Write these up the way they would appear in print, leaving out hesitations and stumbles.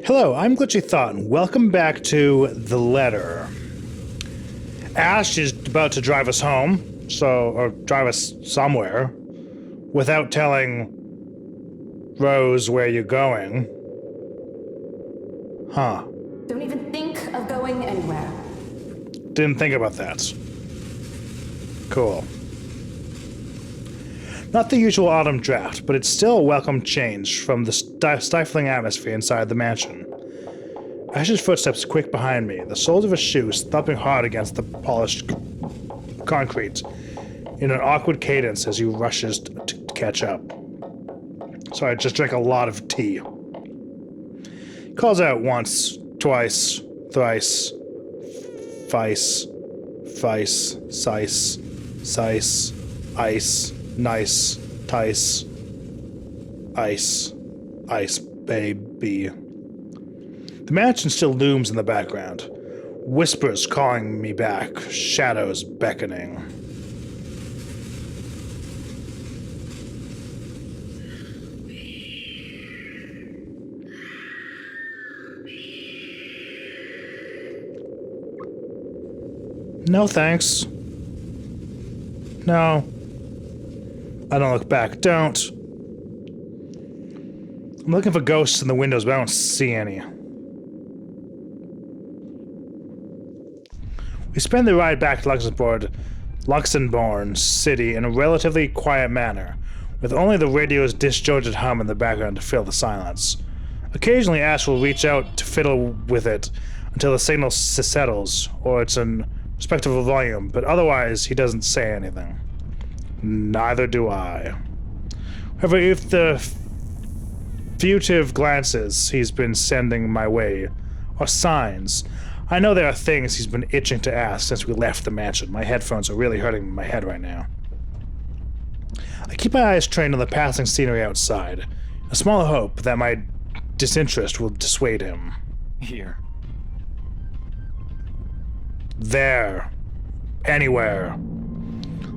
Hello, I'm Glitchy Thought, and welcome back to The Letter. Ash is about to drive us home, or drive us somewhere, without telling Rose where you're going. Huh. Don't even think of going anywhere. Didn't think about that. Cool. Not the usual autumn draft, but it's still a welcome change from the stifling atmosphere inside the mansion. Ash's footsteps quick behind me, the soles of his shoes thumping hard against the polished concrete in an awkward cadence as he rushes to catch up. So I just drank a lot of tea. He calls out once, twice, thrice, fice, sice, ice, nice, tice, ice, baby. The mansion still looms in the background. Whispers calling me back, shadows beckoning. No thanks. No. I don't look back. Don't. I'm looking for ghosts in the windows, but I don't see any. We spend the ride back to Luxembourg City in a relatively quiet manner, with only the radio's disjointed hum in the background to fill the silence. Occasionally Ash will reach out to fiddle with it until the signal settles, or it's in respectable volume, but otherwise he doesn't say anything. Neither do I. However, if the furtive glances he's been sending my way are signs, I know there are things he's been itching to ask since we left the mansion. My headphones are really hurting my head right now. I keep my eyes trained on the passing scenery outside, a small hope that my disinterest will dissuade him. Here. There. Anywhere.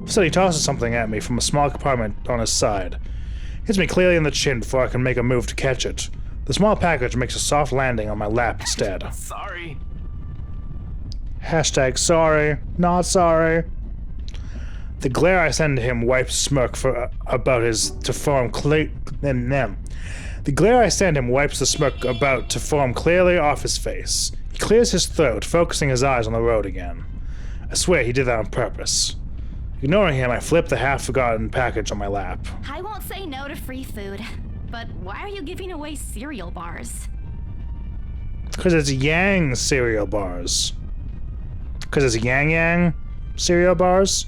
So he tosses something at me from a small compartment on his side. Hits me clearly in the chin before I can make a move to catch it. The small package makes a soft landing on my lap instead. Sorry. Hashtag sorry, not sorry. The glare I send to him wipes smirk about his to form The glare I send him wipes the smirk about to form clearly off his face. He clears his throat, focusing his eyes on the road again. I swear he did that on purpose. Ignoring him, I flip the half-forgotten package on my lap. I won't say no to free food, but why are you giving away cereal bars? Because it's Yang cereal bars. Because it's Yang cereal bars.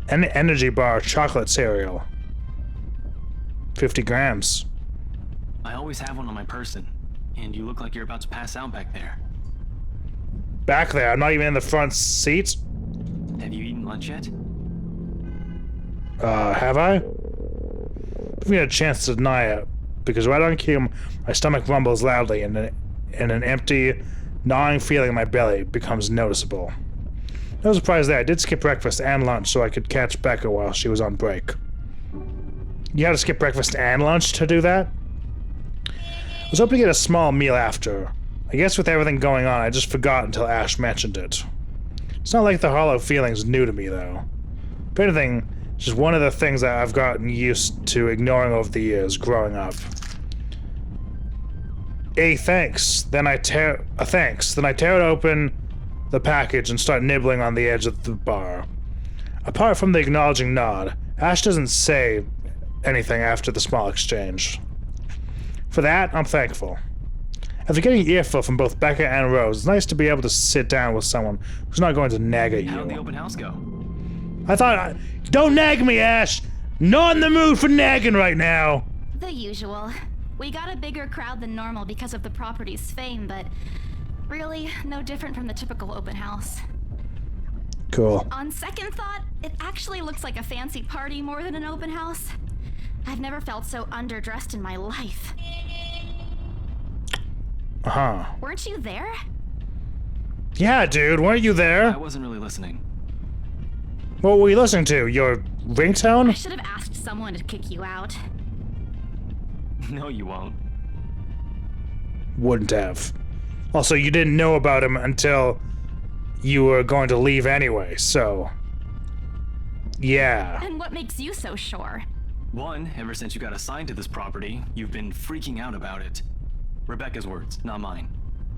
And energy bar chocolate cereal. 50 grams. I always have one on my person, and you look like you're about to pass out back there. Back there? I'm not even in the front seat? Have you eaten lunch yet? Have I? Give me a chance to deny it, because right on cue, my stomach rumbles loudly, and an empty, gnawing feeling in my belly becomes noticeable. No surprise there, I did skip breakfast and lunch so I could catch Becca while she was on break. You had to skip breakfast and lunch to do that? I was hoping to get a small meal after. I guess with everything going on, I just forgot until Ash mentioned it. It's not like the hollow feeling's new to me, though. If anything, it's just one of the things that I've gotten used to ignoring over the years growing up. Thanks. Then I tear it open, the package, and start nibbling on the edge of the bar. Apart from the acknowledging nod, Ash doesn't say anything after the small exchange. For that, I'm thankful. After getting earful from both Becca and Rose, it's nice to be able to sit down with someone who's not going to nag at you. How'd the open house go? Don't nag me, Ash! Not in the mood for nagging right now! The usual. We got a bigger crowd than normal because of the property's fame, but really no different from the typical open house. Cool. On second thought, it actually looks like a fancy party more than an open house. I've never felt so underdressed in my life. Uh-huh. Weren't you there? Yeah, dude, weren't you there? I wasn't really listening. What were you listening to? Your ringtone? I should have asked someone to kick you out. No, you won't. wouldn't have. Also, you didn't know about him until you were going to leave anyway, so... yeah. And what makes you so sure? One, ever since you got assigned to this property, you've been freaking out about it. Rebecca's words, not mine.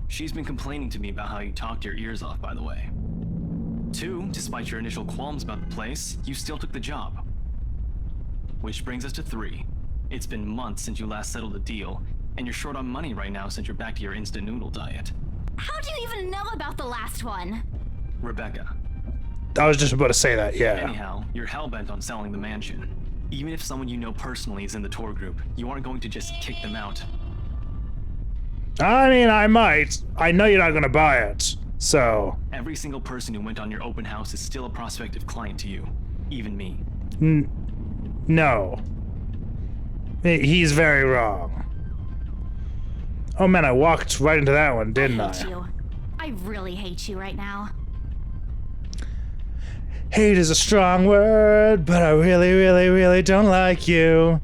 She's been complaining to me about how you talked your ears off, by the way. Two, despite your initial qualms about the place, you still took the job. Which brings us to three. It's been months since you last settled a deal, and you're short on money right now since you're back to your instant noodle diet. How do you even know about the last one? Rebecca. I was just about to say that, yeah. Anyhow, you're hell-bent on selling the mansion. Even if someone you know personally is in the tour group, you aren't going to just kick them out. I mean, I might. I know you're not gonna buy it, so... Every single person who went on your open house is still a prospective client to you. Even me. No. He's very wrong. Oh man, I walked right into that one, didn't I? I hate you. I really hate you right now. Hate is a strong word, but I really, really, really don't like you.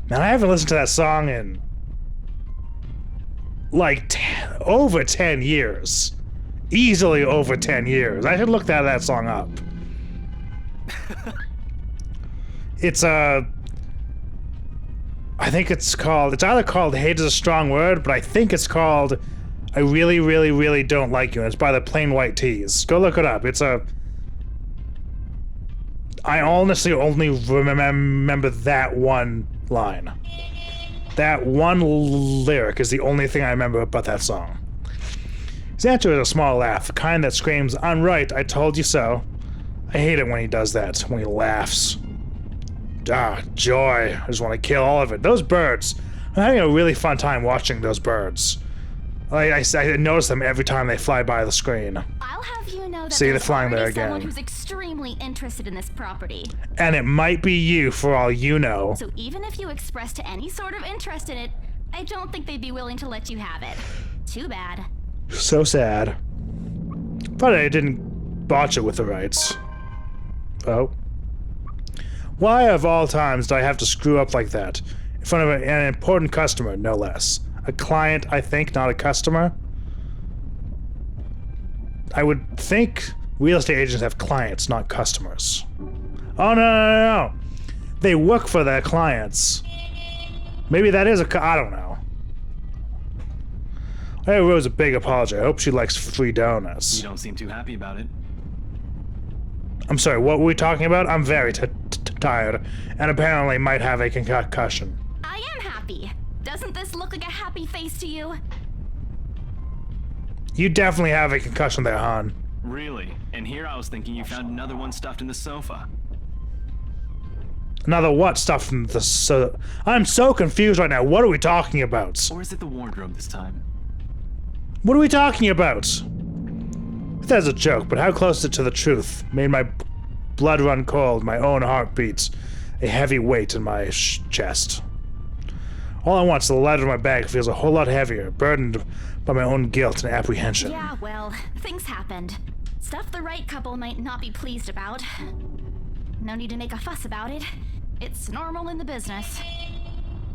Man, I haven't listened to that song in... like, over 10 years. Easily over 10 years. I should look that song up. It's I think it's either called Hate is a Strong Word, but I think it's called I Really, Really, Really Don't Like You, and it's by the Plain White T's. Go look it up. I honestly only remember that one line. That one lyric is the only thing I remember about that song. His answer is a small laugh, the kind that screams, "I'm right, I told you so." I hate it when he does that, when he laughs. Ah, joy. I just want to kill all of it. Those birds. I'm having a really fun time watching those birds. I notice them every time they fly by the screen. I'll have you know that See, they're there's flying there already someone again. who's extremely interested in this property. And it might be you, for all you know. So even if you expressed any sort of interest in it, I don't think they'd be willing to let you have it. Too bad. So sad. But I didn't botch it with the rights. Oh. Why of all times do I have to screw up like that? In front of an important customer, no less. A client, I think, not a customer. I would think real estate agents have clients, not customers. Oh, no. They work for their clients. Maybe that is I don't know. I owe Rose a big apology. I hope she likes free donuts. You don't seem too happy about it. I'm sorry, what were we talking about? I'm very tired, and apparently might have a concussion. I am happy. Doesn't this look like a happy face to you? You definitely have a concussion there, hon. Really? And here I was thinking you found another one stuffed in the sofa. Another what stuff from the I'm so confused right now. What are we talking about? Or is it the wardrobe this time? What are we talking about? That's a joke, but how close is it to the truth? Made my blood run cold, my own heart beats, a heavy weight in my chest. All I want is the letter in my bag feels a whole lot heavier, burdened by my own guilt and apprehension. Yeah, well, things happened. Stuff the right couple might not be pleased about. No need to make a fuss about it. It's normal in the business.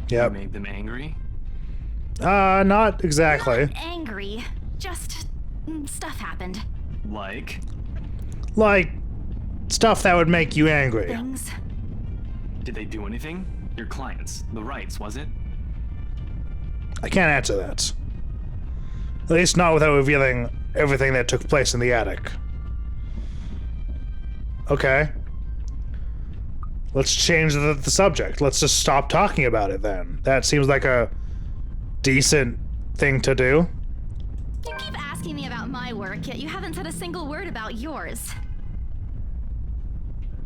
Yep. You made them angry? Not exactly. Not angry. Just stuff happened. Like? Like, stuff that would make you angry. Things. Did they do anything? Your clients, the rights, was it? I can't answer that. At least not without revealing everything that took place in the attic. Okay. Let's change the subject. Let's just stop talking about it then. That seems like a decent thing to do. You keep asking me about my work, yet you haven't said a single word about yours.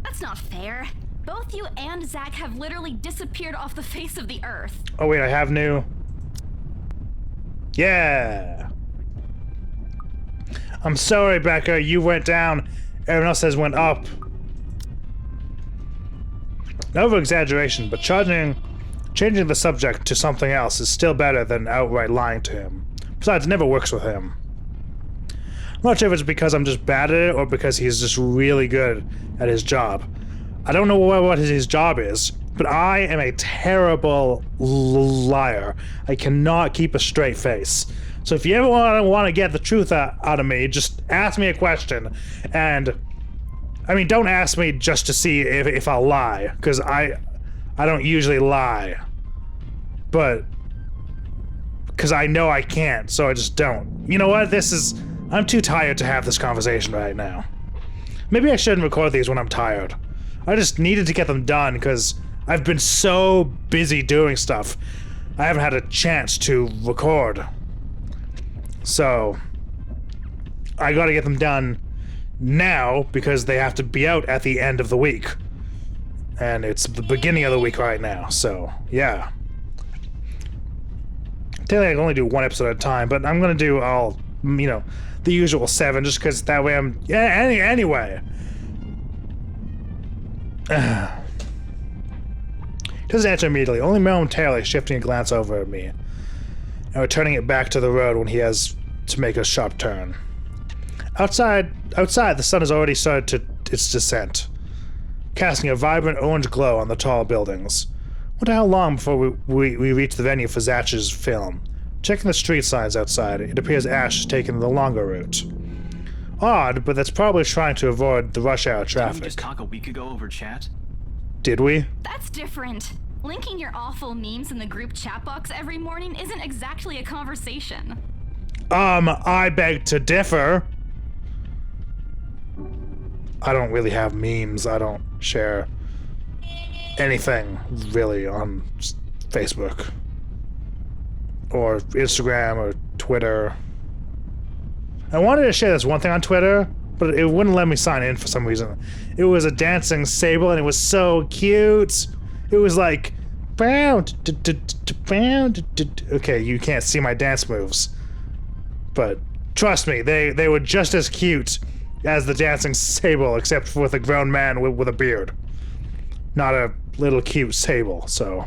That's not fair. Both you and Zach have literally disappeared off the face of the earth. Oh wait, I have new... Yeah! I'm sorry, Becca, you went down. Everyone else has went up. No over-exaggeration, but changing the subject to something else is still better than outright lying to him. Besides, it never works with him. I'm not sure if it's because I'm just bad at it or because he's just really good at his job. I don't know what his job is, but I am a terrible liar. I cannot keep a straight face. So if you ever want to get the truth out of me, just ask me a question. And, I mean, don't ask me just to see if I'll lie, because I don't usually lie. But, because I know I can't, so I just don't. You know what? I'm too tired to have this conversation right now. Maybe I shouldn't record these when I'm tired. I just needed to get them done because I've been so busy doing stuff. I haven't had a chance to record. So, I gotta get them done now because they have to be out at the end of the week. And it's the beginning of the week right now, so, yeah. Technically I can only do one episode at a time, but I'm gonna do all, you know, the usual 7, just because that way I'm... Yeah, anyway. Doesn't answer immediately, only momentarily shifting a glance over at me and returning it back to the road when he has to make a sharp turn. Outside, the sun has already started its descent, casting a vibrant orange glow on the tall buildings. Wonder how long before we reach the venue for Zatch's film. Checking the street signs outside, it appears Ash has taken the longer route. Odd, but that's probably trying to avoid the rush hour traffic. Didn't we just talk a week ago over chat? Did we? That's different. Linking your awful memes in the group chat box every morning isn't exactly a conversation. I beg to differ. I don't really have memes. I don't share anything, really, on Facebook. Or Instagram or Twitter. I wanted to share this one thing on Twitter, but it wouldn't let me sign in for some reason. It was a dancing sable, and it was so cute. It was like... Okay, you can't see my dance moves. But trust me, they were just as cute as the dancing sable, except with a grown man with a beard. Not a little cute sable, so...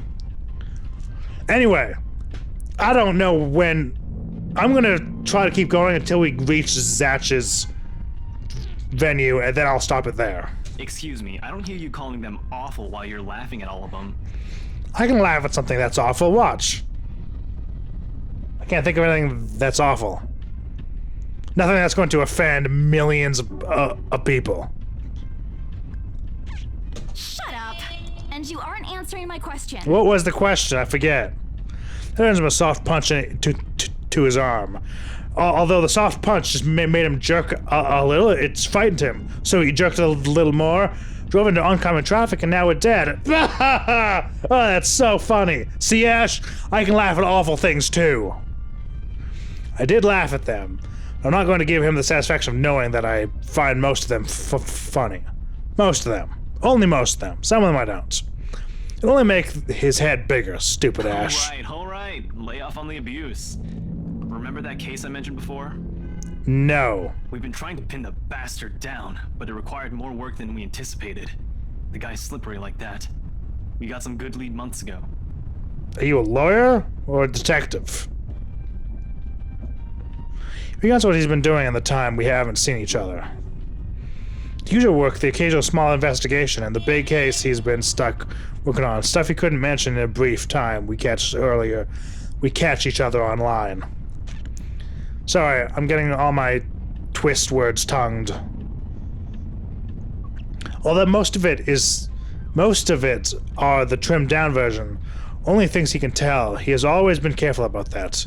Anyway, I don't know when... I'm gonna try to keep going until we reach Zatch's venue, and then I'll stop it there. Excuse me, I don't hear you calling them awful while you're laughing at all of them. I can laugh at something that's awful. Watch. I can't think of anything that's awful. Nothing that's going to offend millions of people. Shut up! And you aren't answering my question. What was the question? I forget. There was a soft punch to his arm. Although the soft punch just made him jerk a little, it's frightened him. So he jerked a little more, drove into oncoming traffic, and now we're dead. Oh, that's so funny. See, Ash? I can laugh at awful things, too. I did laugh at them. I'm not going to give him the satisfaction of knowing that I find most of them funny. Most of them. Only most of them. Some of them I don't. It'll only make his head bigger, stupid Ash. All right. Lay off on the abuse. Remember that case I mentioned before? No. We've been trying to pin the bastard down, but it required more work than we anticipated. The guy's slippery like that. We got some good lead months ago. Are you a lawyer or a detective? Because what he's been doing in the time we haven't seen each other. The usual work, the occasional small investigation, and the big case he's been stuck working on. Stuff he couldn't mention in a brief time we catch each other online. Sorry, I'm getting all my twist words tongued. Although most of it are the trimmed down version. Only things he can tell. He has always been careful about that.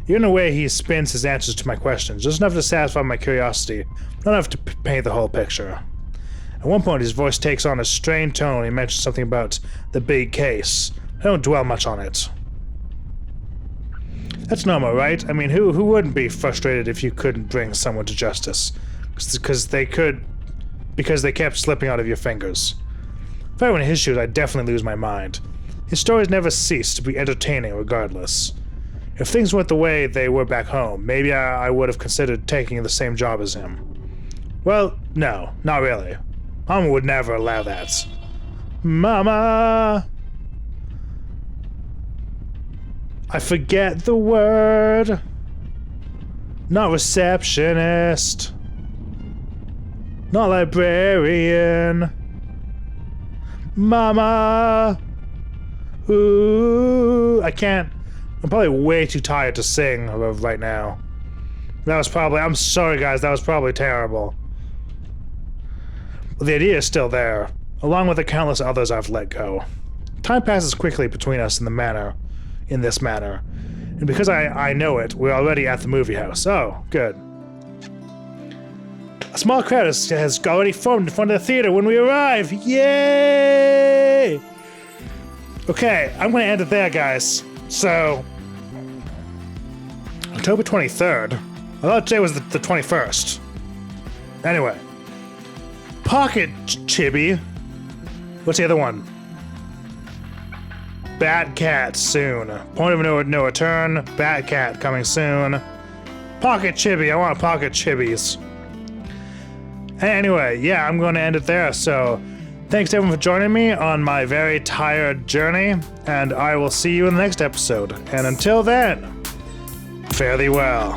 Even the way he spins his answers to my questions, just enough to satisfy my curiosity, not enough to paint the whole picture. At one point, his voice takes on a strained tone. He mentions something about the big case. I don't dwell much on it. That's normal, right? I mean, who wouldn't be frustrated if you couldn't bring someone to justice? Because they kept slipping out of your fingers. If I were in his shoes, I'd definitely lose my mind. His stories never cease to be entertaining regardless. If things went the way they were back home, maybe I would have considered taking the same job as him. Well, no, not really. Mama would never allow that. Mama! I forget the word. Not receptionist. Not librarian. Mama! Ooh, I can't. I'm probably way too tired to sing right now. That was probably. I'm sorry, guys. That was probably terrible. But the idea is still there, along with the countless others I've let go. Time passes quickly between us in this manner. And because I know it, we're already at the movie house. Oh, good. A small crowd has already formed in front of the theater when we arrive. Yay! Okay, I'm gonna end it there, guys. So, October 23rd. I thought today was the 21st. Anyway. Pocket Chibi. What's the other one? Bat Cat soon. Point of no return. Bat Cat coming soon. Pocket Chibi. I want Pocket Chibis. Anyway, yeah, I'm going to end it there. So, thanks everyone for joining me on my very tired journey, and I will see you in the next episode. And until then, fare thee well.